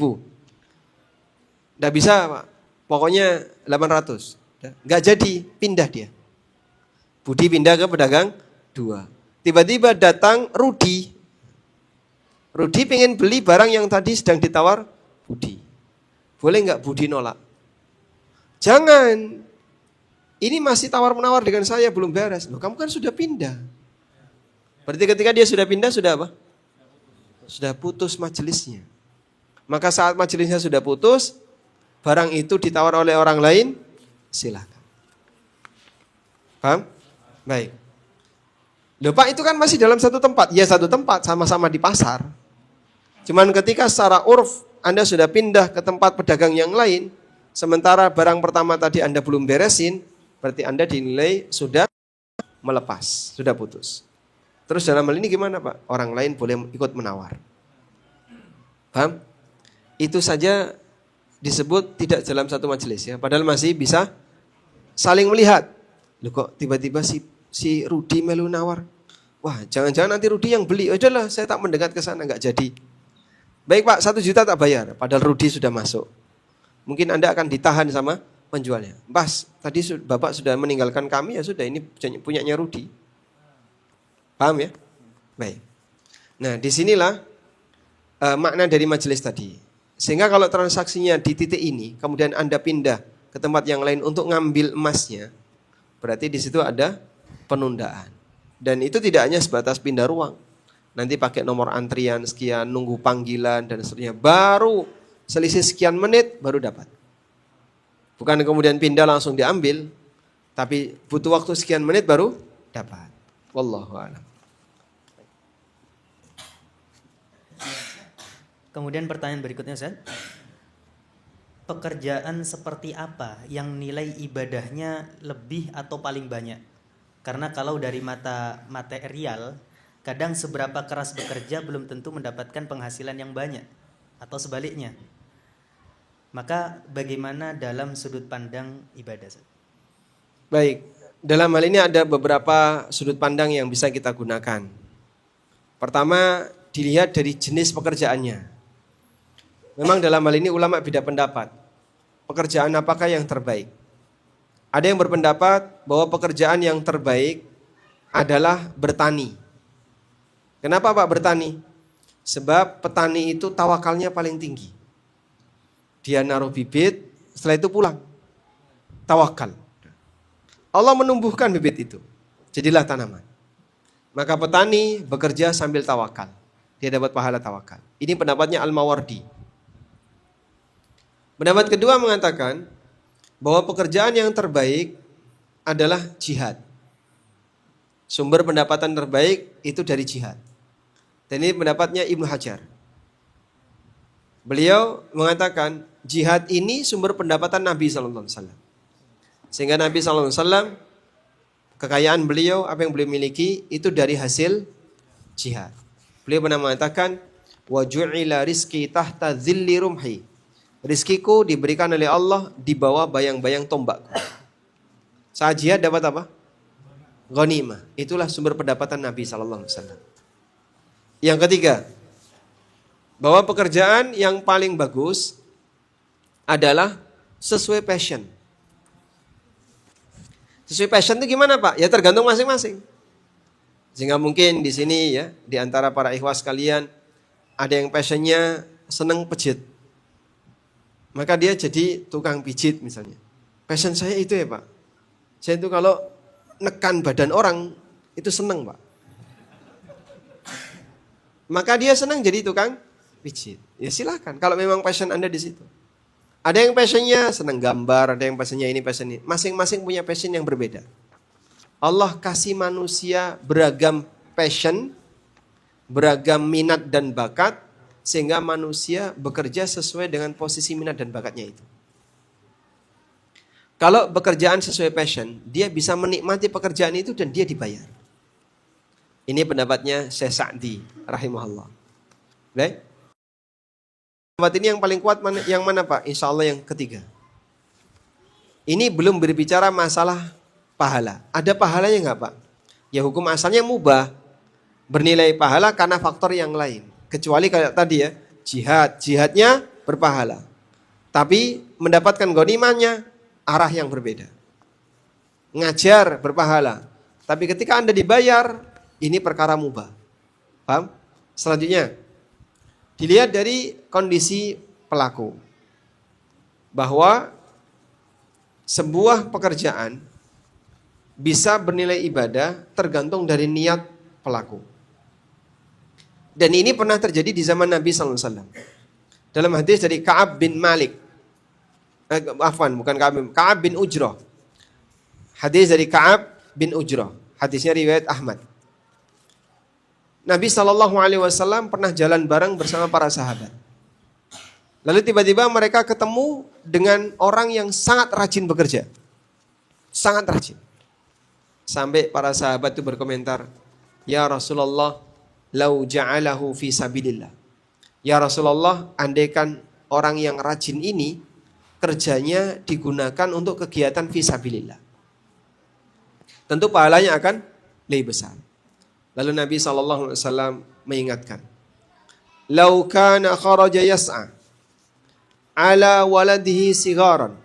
Nggak bisa Pak. Pokoknya 800. Nggak jadi, pindah dia. Budi pindah ke pedagang 2. Tiba-tiba datang Rudi. Rudi pengen beli barang yang tadi sedang ditawar Budi. Boleh nggak Budi nolak? Jangan. Ini masih tawar-menawar dengan saya, belum beres. Loh, kamu kan sudah pindah. Berarti ketika dia sudah pindah, sudah apa? Sudah putus majelisnya. Maka saat majelisnya sudah putus, barang itu ditawar oleh orang lain, silakan. Paham? Baik. Loh Pak, itu kan masih dalam satu tempat. Ya satu tempat, sama-sama di pasar. Cuman ketika secara urf Anda sudah pindah ke tempat pedagang yang lain, sementara barang pertama tadi Anda belum beresin, berarti Anda dinilai sudah melepas, sudah putus. Terus dalam hal ini gimana Pak? Orang lain boleh ikut menawar. Paham? Itu saja disebut tidak dalam satu majelis ya. Padahal masih bisa saling melihat. Loh kok tiba-tiba si Rudi melu nawar. Wah, jangan-jangan nanti Rudi yang beli. Oh, udahlah, saya tak mendekat ke sana, enggak jadi. Baik Pak, 1 juta tak bayar. Padahal Rudi sudah masuk. Mungkin Anda akan ditahan sama penjualnya. Mas, tadi Bapak sudah meninggalkan kami, ya sudah, ini punyanya Rudi. Paham ya? Baik. Nah, disinilah makna dari majelis tadi. Sehingga kalau transaksinya di titik ini, kemudian Anda pindah ke tempat yang lain untuk ngambil emasnya, berarti di situ ada penundaan. Dan itu tidak hanya sebatas pindah ruang. Nanti pakai nomor antrian sekian, nunggu panggilan dan seterusnya. Baru selisih sekian menit baru dapat. Bukan kemudian pindah langsung diambil, tapi butuh waktu sekian menit baru dapat. Wallahu a'lam. Kemudian pertanyaan berikutnya Ustaz. Pekerjaan seperti apa yang nilai ibadahnya lebih atau paling banyak? Karena kalau dari mata material, kadang seberapa keras bekerja belum tentu mendapatkan penghasilan yang banyak. Atau sebaliknya. Maka bagaimana dalam sudut pandang ibadah Ustaz? Baik, dalam hal ini ada beberapa sudut pandang yang bisa kita gunakan. Pertama, dilihat dari jenis pekerjaannya. Memang dalam hal ini ulama beda pendapat. Pekerjaan apakah yang terbaik? Ada yang berpendapat bahwa pekerjaan yang terbaik adalah bertani. Kenapa Pak bertani? Sebab petani itu tawakalnya paling tinggi. Dia naruh bibit, setelah itu pulang. Tawakal. Allah menumbuhkan bibit itu. Jadilah tanaman. Maka petani bekerja sambil tawakal. Dia dapat pahala tawakal. Ini pendapatnya Al-Mawardi. Pendapat kedua mengatakan bahwa pekerjaan yang terbaik adalah jihad. Sumber pendapatan terbaik itu dari jihad. Dan ini pendapatnya Ibnu Hajar. Beliau mengatakan jihad ini sumber pendapatan Nabi SAW. Sehingga Nabi SAW, kekayaan beliau, apa yang beliau miliki itu dari hasil jihad. Beliau pernah mengatakan, wa ju'ila rizki tahta dhilli rumhi. Rizkiku diberikan oleh Allah di bawah bayang-bayang tombakku. Saat jihad dapat apa? Ghanimah. Itulah sumber pendapatan Nabi SAW. Yang ketiga, bahwa pekerjaan yang paling bagus adalah sesuai passion. Sesuai passion itu gimana Pak? Ya tergantung masing-masing. Sehingga mungkin di sini ya, di antara para ikhwas kalian, ada yang passionnya senang pijit. Maka dia jadi tukang pijit misalnya. Passion saya itu ya Pak. Saya itu kalau nekan badan orang, itu senang Pak. Maka dia senang jadi tukang pijit. Ya silakan, kalau memang passion Anda di situ. Ada yang passionnya senang gambar, ada yang passionnya ini, passion ini. Masing-masing punya passion yang berbeda. Allah kasih manusia beragam passion, beragam minat dan bakat, sehingga manusia bekerja sesuai dengan posisi minat dan bakatnya itu. Kalau pekerjaan sesuai passion, dia bisa menikmati pekerjaan itu dan dia dibayar. Ini pendapatnya Syekh Sa'di rahimahullah. Baik. Pendapat ini yang paling kuat yang mana Pak? Insya Allah yang ketiga. Ini belum berbicara masalah pahala. Ada pahalanya nggak Pak? Ya hukum asalnya mubah. bernilai pahala karena faktor yang lain. Kecuali kayak tadi ya, jihadnya berpahala. Tapi mendapatkan ghanimahnya arah yang berbeda. Ngajar berpahala. Tapi ketika Anda dibayar, ini perkara mubah. Paham? Selanjutnya, dilihat dari kondisi pelaku. Bahwa sebuah pekerjaan bisa bernilai ibadah tergantung dari niat pelaku. Dan ini pernah terjadi di zaman Nabi SAW. Dalam hadis dari Ka'ab bin Malik. Ka'ab bin Ujrah. Hadis dari Ka'ab bin Ujrah. Hadisnya riwayat Ahmad. Nabi SAW pernah jalan bareng bersama para sahabat. Lalu tiba-tiba mereka ketemu dengan orang yang sangat rajin bekerja. Sangat rajin. Sampai para sahabat itu berkomentar, "Ya Rasulullah, lau ja'alahu fi sabilillah." Ya Rasulullah, andaikan orang yang rajin ini kerjanya digunakan untuk kegiatan fi sabilillah, tentu pahalanya akan lebih besar. Lalu Nabi SAW mengingatkan, "Lau kana kharaja yas'a ala waladihi sigaran."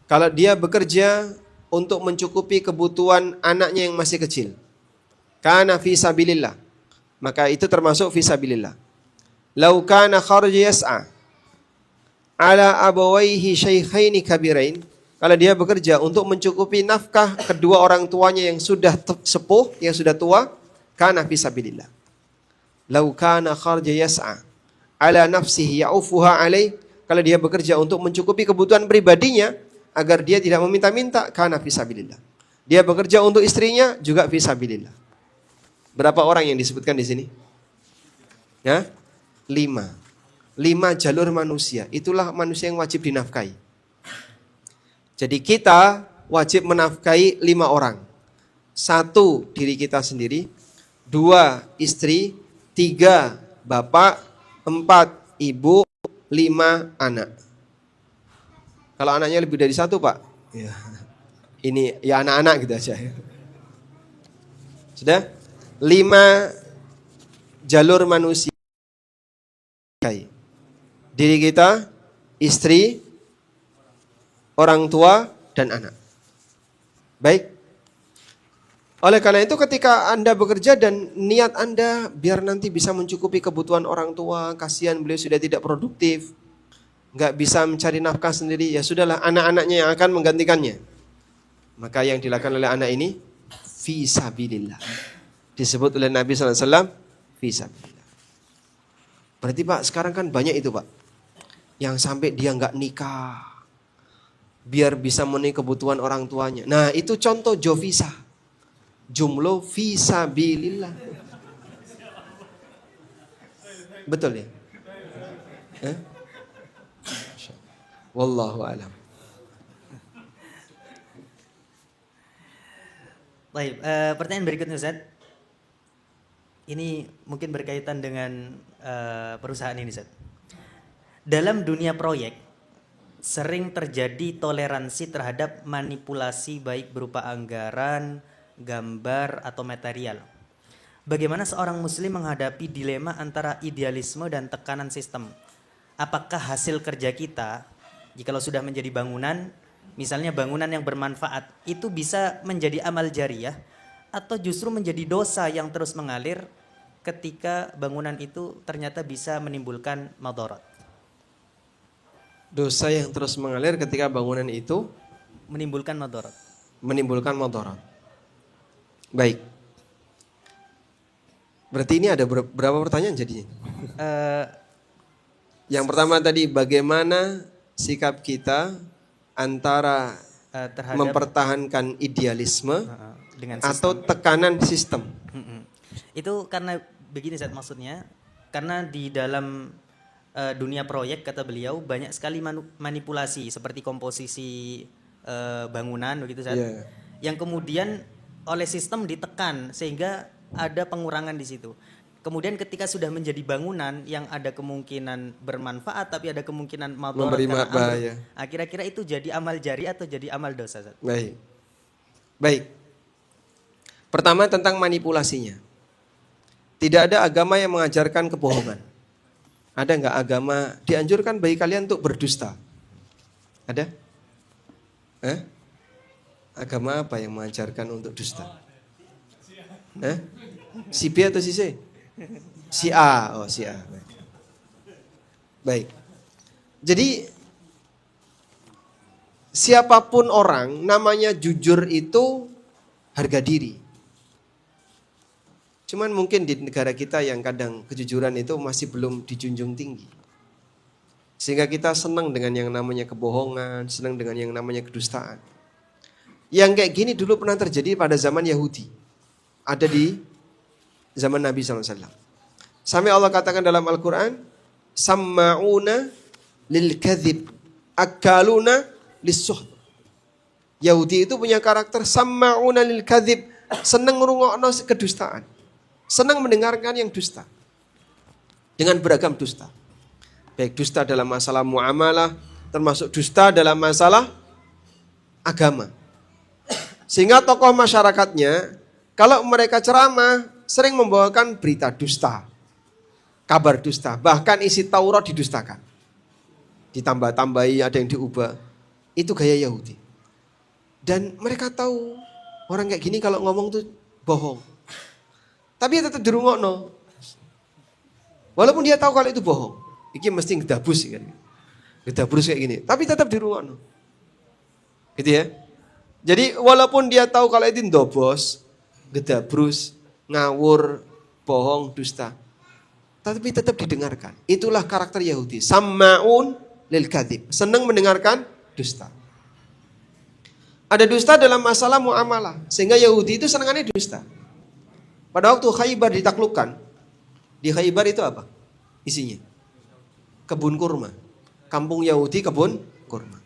Kalau dia bekerja untuk mencukupi kebutuhan anaknya yang masih kecil, kana fi sabilillah, maka itu termasuk fi sabilillah. Lau kana kharaja yas'a ala abawaihi syaikhaini kabirain, kalau dia bekerja untuk mencukupi nafkah kedua orang tuanya yang sudah sepuh, yang sudah tua, kana fi sabilillah. Lau kana kharaja yas'a ala nafsihi ya'ufuha alaih, kalau dia bekerja untuk mencukupi kebutuhan pribadinya agar dia tidak meminta-minta, kana fi sabilillah. Dia bekerja untuk istrinya juga fi sabilillah. Berapa orang yang disebutkan di sini? Ya? 5 jalur manusia. Itulah manusia yang wajib dinafkahi. Jadi kita wajib menafkahi 5 orang. 1 diri kita sendiri, 2 istri, 3 bapak, 4 ibu, 5 anak. Kalau anaknya lebih dari 1, Pak, ya, ini ya anak-anak gitu aja. Sudah? 5 jalur manusia. Diri kita, istri, orang tua, dan anak. Baik. Oleh karena itu ketika Anda bekerja dan niat Anda biar nanti bisa mencukupi kebutuhan orang tua, kasihan beliau sudah tidak produktif, nggak bisa mencari nafkah sendiri, ya sudahlah anak-anaknya yang akan menggantikannya. Maka yang dilakukan oleh anak ini fi sabilillah. Disebut oleh Nabi SAW fi sabilillah. Berarti Pak, sekarang kan banyak itu Pak, yang sampai dia nggak nikah biar bisa memenuhi kebutuhan orang tuanya. Nah itu contoh jovisa, jumlah fi sabilillah. Betul ya? Wallahu a'lam. Baik, pertanyaan berikutnya Ustaz. Ini mungkin berkaitan dengan perusahaan ini Ustaz. Dalam dunia proyek sering terjadi toleransi terhadap manipulasi baik berupa anggaran, gambar atau material. Bagaimana seorang muslim menghadapi dilema antara idealisme dan tekanan sistem? Apakah hasil kerja kita jikalau sudah menjadi bangunan, misalnya bangunan yang bermanfaat, itu bisa menjadi amal jariyah atau justru menjadi dosa yang terus mengalir ketika bangunan itu ternyata bisa menimbulkan madarat? Dosa yang terus mengalir ketika bangunan itu Menimbulkan madarat. Menimbulkan madarat. Baik. Berarti ini ada berapa pertanyaan jadinya? Yang pertama tadi, bagaimana sikap kita antara terhadap mempertahankan idealisme dengan atau tekanan sistem. Itu karena begini Ustaz, maksudnya karena di dalam dunia proyek kata beliau banyak sekali manipulasi seperti komposisi bangunan begitu Ustaz. Yeah. Yang kemudian oleh sistem ditekan sehingga ada pengurangan di situ. Kemudian ketika sudah menjadi bangunan yang ada kemungkinan bermanfaat tapi ada kemungkinan memberi bahaya. Kira-kira itu jadi amal jari atau jadi amal dosa Ustaz? Baik. Pertama tentang manipulasinya. Tidak ada agama yang mengajarkan kebohongan. Ada nggak agama dianjurkan bagi kalian untuk berdusta? Ada? Agama apa yang mengajarkan untuk dusta? Si B atau si C? Si A. Oh, si A. Baik. Jadi siapapun orang namanya jujur itu harga diri. Cuman mungkin di negara kita yang kadang kejujuran itu masih belum dijunjung tinggi. Sehingga kita senang dengan yang namanya kebohongan, senang dengan yang namanya kedustaan. Yang kayak gini dulu pernah terjadi pada zaman Yahudi. Ada di zaman Nabi SAW. Sampai Allah katakan dalam Al-Quran, Samma'una lil kadhib, akaluna lis-suht. Yahudi itu punya karakter Samma'una lil kadhib, senang ngrungokno kedustaan. Senang mendengarkan yang dusta. Dengan beragam dusta. Baik dusta dalam masalah muamalah, termasuk dusta dalam masalah agama. Sehingga tokoh masyarakatnya, kalau mereka ceramah, sering membawakan berita dusta. Kabar dusta. Bahkan isi Taurat didustakan. Ditambah-tambahi, ada yang diubah. Itu gaya Yahudi. Dan mereka tahu, orang kayak gini kalau ngomong tuh bohong. Tapi tetap dirungokno. Walaupun dia tahu kalau itu bohong. Iki mesti ngedabus kan. Ngedabus kayak gini. Tapi tetap dirungokno. Gitu ya. Jadi walaupun dia tahu kalau itu ndobos, gedabrus, ngawur, bohong, dusta. Tapi tetap didengarkan. Itulah karakter Yahudi. Samma'un lil kadhib. Senang mendengarkan dusta. Ada dusta dalam masalah muamalah. Sehingga Yahudi itu senangannya dusta. Pada waktu Khaybar ditaklukkan. Di Khaybar itu apa? Isinya. Kebun kurma. Kampung Yahudi kebun kurma.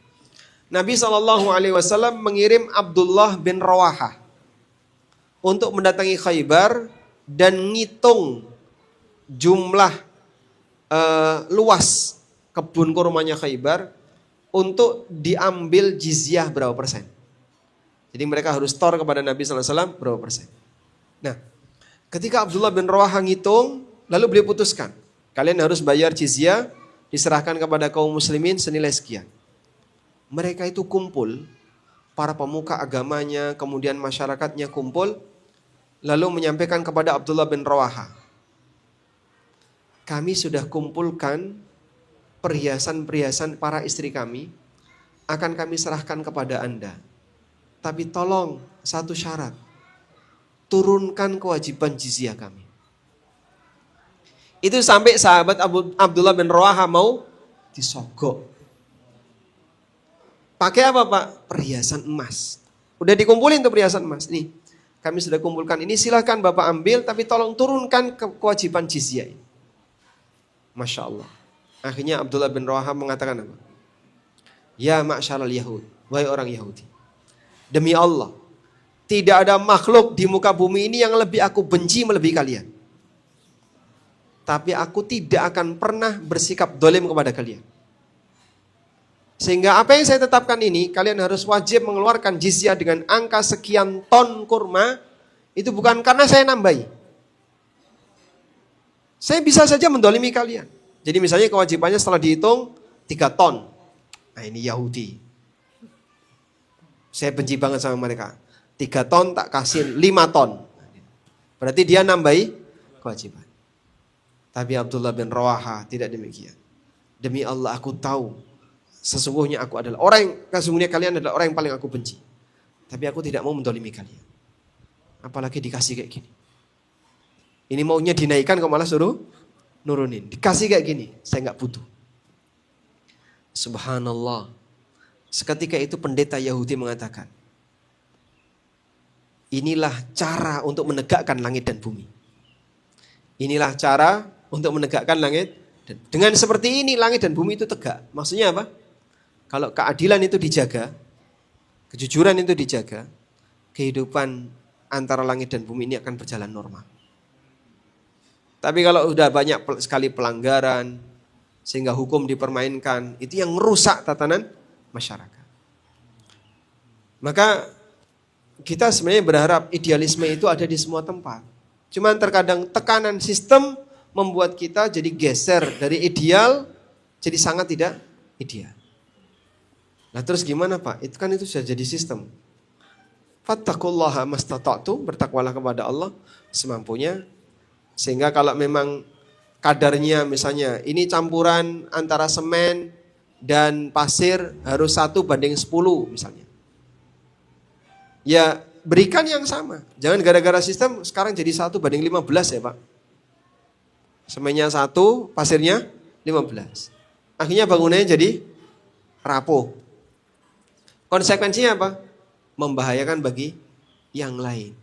Nabi SAW mengirim Abdullah bin Rawahah untuk mendatangi Khaybar dan ngitung jumlah luas kebun kurmanya Khaybar untuk diambil jizyah berapa persen. Jadi mereka harus store kepada Nabi SAW berapa persen. Nah, ketika Abdullah bin Rawahah ngitung, lalu beliau putuskan, kalian harus bayar jizyah, diserahkan kepada kaum muslimin senilai sekian. Mereka itu kumpul, para pemuka agamanya, kemudian masyarakatnya kumpul, lalu menyampaikan kepada Abdullah bin Rawahah, kami sudah kumpulkan perhiasan-perhiasan para istri kami, akan kami serahkan kepada Anda. Tapi tolong satu syarat, turunkan kewajiban jizyah kami. Itu sampai sahabat Abdullah bin Rawahah mau disogok. Pakai apa Pak? Perhiasan emas. Udah dikumpulin tuh perhiasan emas. Nih, kami sudah kumpulkan ini, silahkan Bapak ambil, tapi tolong turunkan kewajiban jizyah ini. Masya Allah. Akhirnya Abdullah bin Rawahah mengatakan apa? Ya ma'syaral Yahud, wahai orang Yahudi. Demi Allah, tidak ada makhluk di muka bumi ini yang lebih aku benci melebihi kalian. Tapi aku tidak akan pernah bersikap dolim kepada kalian. Sehingga apa yang saya tetapkan ini, kalian harus wajib mengeluarkan jizyah dengan angka sekian ton kurma. Itu bukan karena saya nambahi. Saya bisa saja mendolimi kalian. Jadi misalnya kewajibannya setelah dihitung 3 ton. Nah ini Yahudi. Saya benci banget sama mereka. 3 ton tak kasih 5 ton. Berarti dia nambahi kewajiban. Tapi Abdullah bin Rawahah tidak demikian. Demi Allah aku tahu. Sesungguhnya aku adalah sesungguhnya kalian adalah orang yang paling aku benci. Tapi aku tidak mau mendolimi kalian. Apalagi dikasih kayak gini. Ini maunya dinaikkan kok malah suruh nurunin. Dikasih kayak gini, saya nggak butuh. Subhanallah. Seketika itu pendeta Yahudi mengatakan, inilah cara untuk menegakkan langit dan bumi. Inilah cara untuk menegakkan langit. Dengan seperti ini langit dan bumi itu tegak. Maksudnya apa? Kalau keadilan itu dijaga, kejujuran itu dijaga, kehidupan antara langit dan bumi ini akan berjalan normal. Tapi kalau udah banyak sekali pelanggaran, sehingga hukum dipermainkan, itu yang merusak tatanan masyarakat. Maka kita sebenarnya berharap idealisme itu ada di semua tempat. Cuman terkadang tekanan sistem membuat kita jadi geser dari ideal jadi sangat tidak ideal. Nah terus gimana Pak? Itu sudah jadi sistem. Fattaqullaha mastata'tu, bertakwalah kepada Allah semampunya. Sehingga kalau memang kadarnya misalnya ini campuran antara semen dan pasir harus 1:10 misalnya. Ya berikan yang sama. Jangan gara-gara sistem sekarang jadi 1:15 ya Pak. Semennya 1, pasirnya 15. Akhirnya bangunannya jadi rapuh. Konsekuensinya apa? Membahayakan bagi yang lain.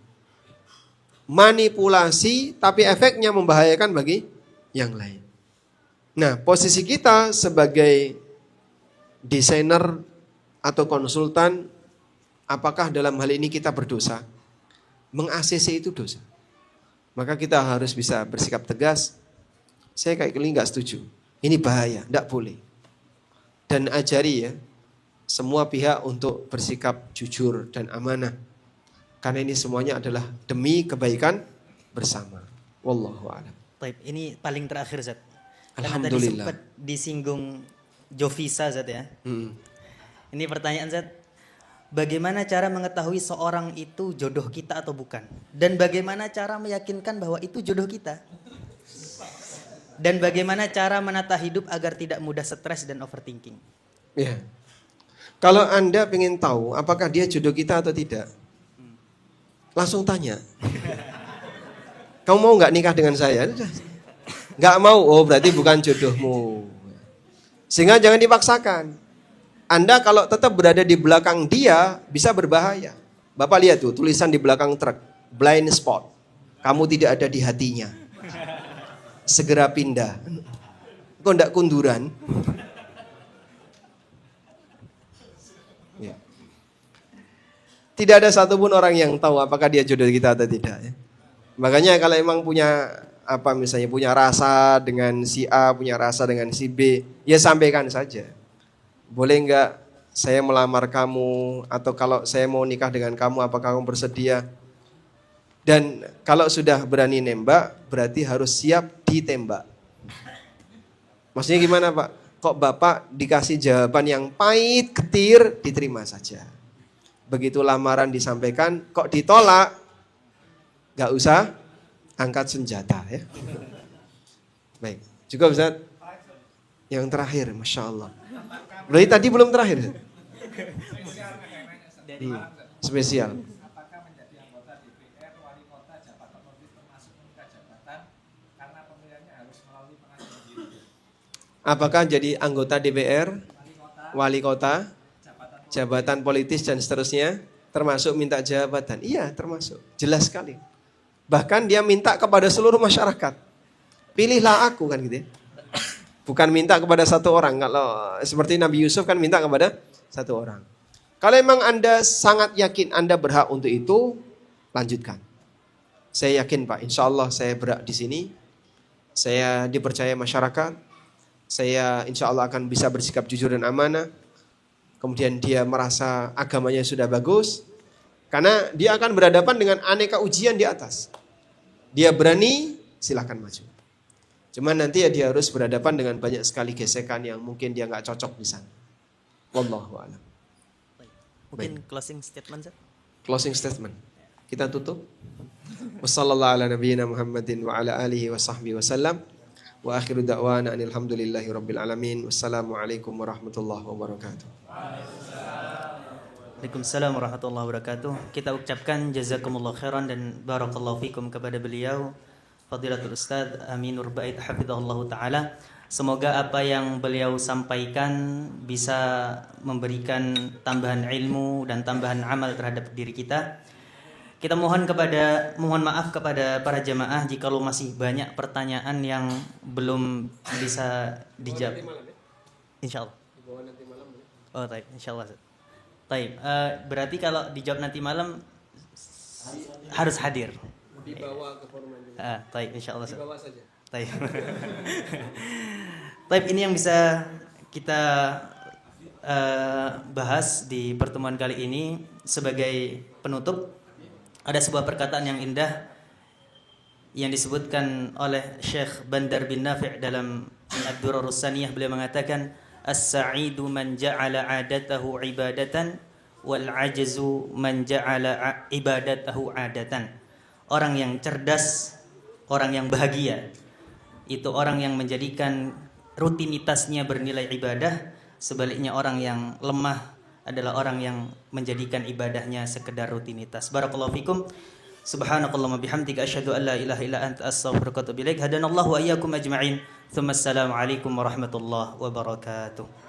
Manipulasi tapi efeknya membahayakan bagi yang lain. Nah, posisi kita sebagai desainer atau konsultan, apakah dalam hal ini kita berdosa? Meng-ACC itu dosa. Maka kita harus bisa bersikap tegas. Saya kayak gini nggak setuju. Ini bahaya, tidak boleh. Dan ajari ya, semua pihak untuk bersikap jujur dan amanah. Karena ini semuanya adalah demi kebaikan bersama. Wallahu a'lam. Baik, ini paling terakhir Zat. Alhamdulillah. Karena tadi sempat disinggung Jovisa Zat ya. Ini pertanyaan Zat. Bagaimana cara mengetahui seorang itu jodoh kita atau bukan? Dan bagaimana cara meyakinkan bahwa itu jodoh kita? Dan bagaimana cara menata hidup agar tidak mudah stres dan overthinking? Ya. Kalau Anda ingin tahu apakah dia jodoh kita atau tidak, langsung tanya. Kamu mau nggak nikah dengan saya? Nggak mau, oh berarti bukan jodohmu. Sehingga jangan dipaksakan. Anda kalau tetap berada di belakang dia bisa berbahaya. Bapak lihat tuh tulisan di belakang truk, blind spot. Kamu tidak ada di hatinya. Segera pindah. Kok nggak kunduran? Ya. Tidak ada satupun orang yang tahu apakah dia jodoh kita atau tidak. Ya. Makanya kalau emang punya misalnya punya rasa dengan si A, punya rasa dengan si B, ya sampaikan saja. Boleh nggak saya melamar kamu, atau kalau saya mau nikah dengan kamu, apakah kamu bersedia? Dan kalau sudah berani nembak, berarti harus siap ditembak. Maksudnya gimana Pak? Kok Bapak dikasih jawaban yang pahit, getir, diterima saja. Begitu lamaran disampaikan, kok ditolak, gak usah angkat senjata ya. Baik, juga Ustaz. Yang terakhir, Masya Allah. Berarti tadi belum terakhir. Spesial. Apakah menjadi anggota DPR, wali kota, jabatan publik termasuk menikah jabatan karena pemilihannya harus melalui pengajuan diri? Apakah jadi anggota DPR, wali kota, jabatan politis dan seterusnya, termasuk minta jabatan? Iya, termasuk. Jelas sekali. Bahkan dia minta kepada seluruh masyarakat. Pilihlah aku kan gitu ya. Bukan minta kepada satu orang. Kalau seperti Nabi Yusuf kan minta kepada satu orang. Kalau memang Anda sangat yakin Anda berhak untuk itu, lanjutkan. Saya yakin Pak, insya Allah saya berhak di sini. Saya dipercaya masyarakat. Saya insya Allah akan bisa bersikap jujur dan amanah. Kemudian dia merasa agamanya sudah bagus. Karena dia akan berhadapan dengan aneka ujian di atas. Dia berani, silahkan maju. Cuman nanti ya dia harus berhadapan dengan banyak sekali gesekan yang mungkin dia nggak cocok di sana. Wallahu a'lam. Mungkin closing statement Zat? Closing statement. Kita tutup. Wassallallahu ala nabiyyina Muhammadin wa ala alihi wa sahbihi wasallam. Wa akhiru da'wana alhamdulillahi rabbil alamin. Wassalamualaikum warahmatullahi wabarakatuh. Waalaikumsalam warahmatullahi wabarakatuh. Kita ucapkan jazakumullah khairan dan barakallahu fikum kepada beliau Fadilatul Ustaz Aminur Bait hafizahullah taala. Semoga apa yang beliau sampaikan bisa memberikan tambahan ilmu dan tambahan amal terhadap diri kita. Kita mohon maaf kepada para jamaah jika masih banyak pertanyaan yang belum bisa dijawab. Insyaallah. Oh, baik, insyaallah. Baik, berarti kalau dijawab nanti malam harus hadir. Dibawa ke forum ini. Baik, insyaallah. Dibawa saja. Baik. Baik, ini yang bisa kita bahas di pertemuan kali ini. Sebagai penutup, ada sebuah perkataan yang indah yang disebutkan oleh Syekh Bandar bin Nafi' dalam Ad-Durarus Saniyah, beliau mengatakan as-sa'idu man ja'ala 'adatahu 'ibadatan wal 'ajzu man ja'ala ibadatahu 'adatan. Orang yang cerdas, orang yang bahagia itu orang yang menjadikan rutinitasnya bernilai ibadah, sebaliknya orang yang lemah adalah orang yang menjadikan ibadahnya sekedar rutinitas. Barakallahu fikum. Subhanakallahumma bihamdika asyhadu an la ilaha illa anta astaghfiruka wa atubu ilaik. Hadanallahu wa iyyakum ajma'in. Tsumma assalamu alaikum warahmatullahi wabarakatuh.